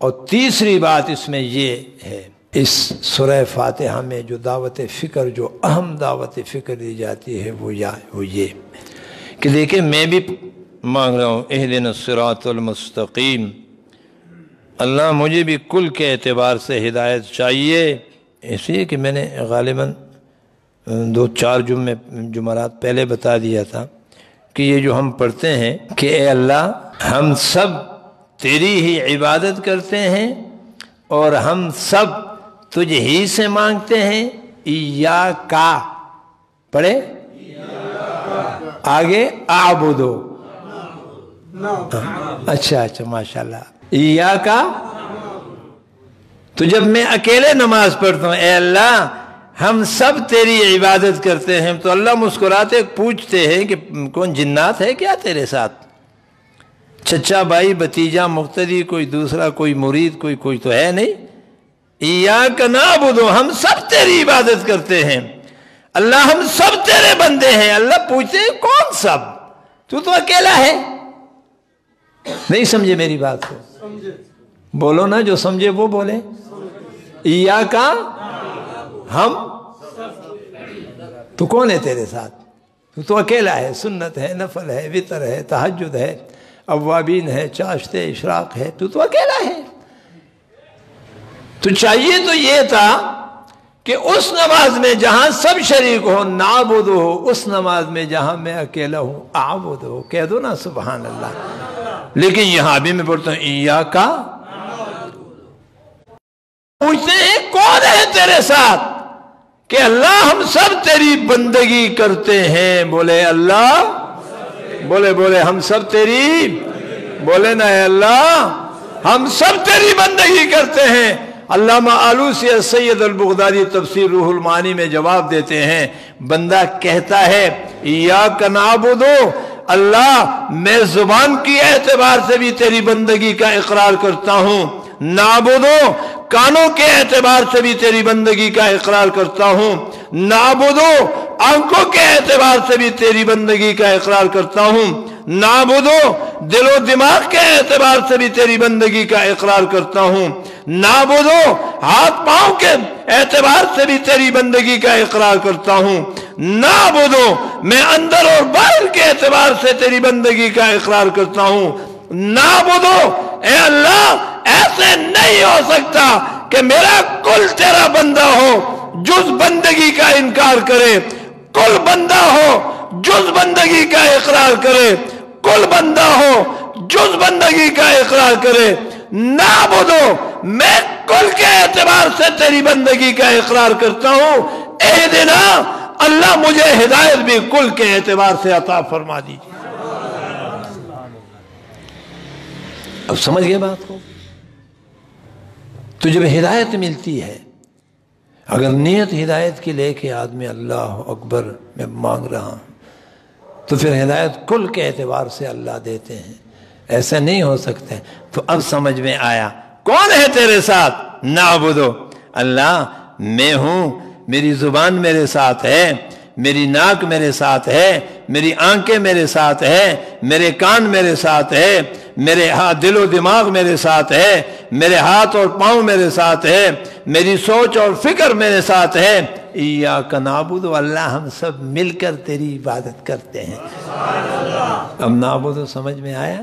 اور تیسری بات اس میں یہ ہے، اس سورہ فاتحہ میں جو دعوت فکر، جو اہم دعوت فکر دی جاتی ہے وہ یہ کہ دیکھیں میں بھی مانگ رہا ہوں اہدنا الصراط المستقیم، اللہ مجھے بھی کل کے اعتبار سے ہدایت چاہیے، اس لیے کہ میں نے غالباً 2-4 جمعرات پہلے بتا دیا تھا کہ یہ جو ہم پڑھتے ہیں کہ اے اللہ ہم سب تیری ہی عبادت کرتے ہیں اور ہم سب تجھ ہی سے مانگتے ہیں، ایاکا پڑھے آگے اعبدو، اچھا ماشاءاللہ، ایاکا، تو جب میں اکیلے نماز پڑھتا ہوں اے اللہ ہم سب تیری عبادت کرتے ہیں، تو اللہ مسکراتے پوچھتے ہیں کہ کون جنات ہے کیا تیرے ساتھ؟ چچا بھائی بھتیجا مقتدی کوئی دوسرا کوئی مرید کوئی تو ہے نہیں؟ ایاک نعبد، ہم سب تیری عبادت کرتے ہیں اللہ، ہم سب تیرے بندے ہیں۔ اللہ پوچھتے ہیں کون سب؟ تو اکیلا ہے؟ نہیں سمجھے میری بات کو؟ بولو نا، جو سمجھے وہ بولے۔ ایاک، ہم، تو کون ہے تیرے ساتھ؟ تو اکیلا ہے، سنت ہے، نفل ہے، وتر ہے، تہجد ہے، اوابین ہے، چاشت اشراق ہے، تو اکیلا ہے۔ تو چاہیے تو یہ تھا کہ اس نماز میں جہاں سب شریک ہو نعبد ہو، اس نماز میں جہاں میں اکیلا ہوں اعبد ہو، کہہ دو نا سبحان اللہ۔ لیکن یہاں بھی میں پڑھتا ہوں ایاکا، پوچھتے ہیں کون ہے تیرے ساتھ؟ کہ اللہ ہم سب تیری بندگی کرتے ہیں۔ بولے اللہ، بولے ہم سب تیری، بولے نا اے اللہ ہم سب تیری بندگی کرتے ہیں۔ علامہ آلوسی سید البغدادی تفسیر روح المعانی میں جواب دیتے ہیں، بندہ کہتا ہے ایاک نعبد، اللہ میں زبان کی اعتبار سے بھی تیری بندگی کا اقرار کرتا ہوں، نعبد کانوں کے اعتبار سے بھی تیری بندگی کا اقرار کرتا ہوں، نعبد آنکھوں کے اعتبار سے بھی تیری بندگی کا اقرار کرتا ہوں، نعبد دل و دماغ کے اعتبار سے بھی تیری بندگی کا اقرار کرتا ہوں، نعبد ہاتھ پاؤں کے اعتبار سے بھی تیری بندگی کا اقرار کرتا ہوں، نعبد میں اندر اور باہر کے اعتبار سے تیری بندگی کا اقرار کرتا ہوں، نعبد اے اللہ ایسے نہیں ہو سکتا کہ میرا کل تیرا بندہ ہو جز بندگی کا انکار کرے، کل بندہ ہو جز بندگی کا اقرار کرے، کل بندہ ہو جز بندگی کا اقرار کرے، نعبد میں کل کے اعتبار سے تیری بندگی کا اقرار کرتا ہوں، اہدنا اللہ مجھے ہدایت بھی کل کے اعتبار سے عطا فرما دیجیے۔ اب سمجھ گئے بات کو؟ تو جب ہدایت ملتی ہے، اگر نیت ہدایت کی لے کے آدمی اللہ اکبر میں مانگ رہا ہوں، تو پھر ہدایت کل کے اعتبار سے اللہ دیتے ہیں، ایسا نہیں ہو سکتا۔ تو اب سمجھ میں آیا کون ہے تیرے ساتھ؟ نعبدو، اللہ میں ہوں، میری زبان میرے ساتھ ہے، میری ناک میرے ساتھ ہے، میری آنکھیں میرے ساتھ ہے، میرے کان میرے ساتھ ہے، میرے دل و دماغ میرے ساتھ ہے، میرے ہاتھ اور پاؤں میرے ساتھ ہے، میری سوچ اور فکر میرے ساتھ ہے، ایاک نعبد، اللہ ہم سب مل کر تیری عبادت کرتے ہیں۔ اب نعبد سمجھ میں آیا؟